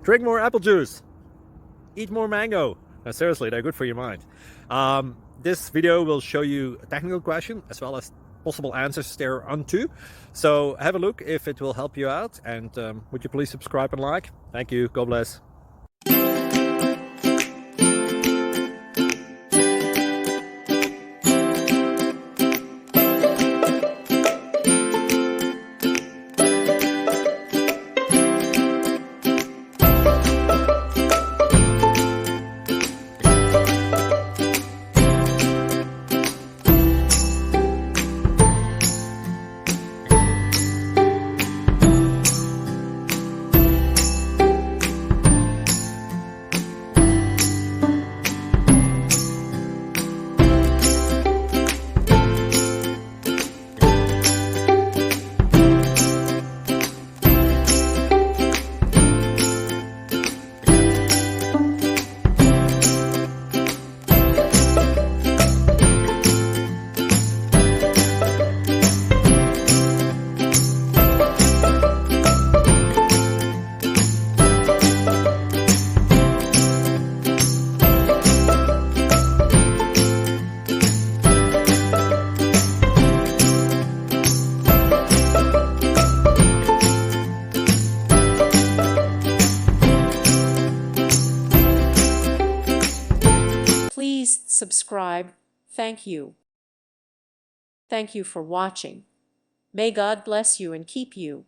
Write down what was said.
Drink more apple juice. Eat more mango. No, seriously, they're good for your mind. This video will show you a technical question as well as possible answers thereunto. So have a look if it will help you out, and would you please subscribe and like? Thank you. God bless. Please subscribe. Thank you. Thank you for watching. May God bless you and keep you.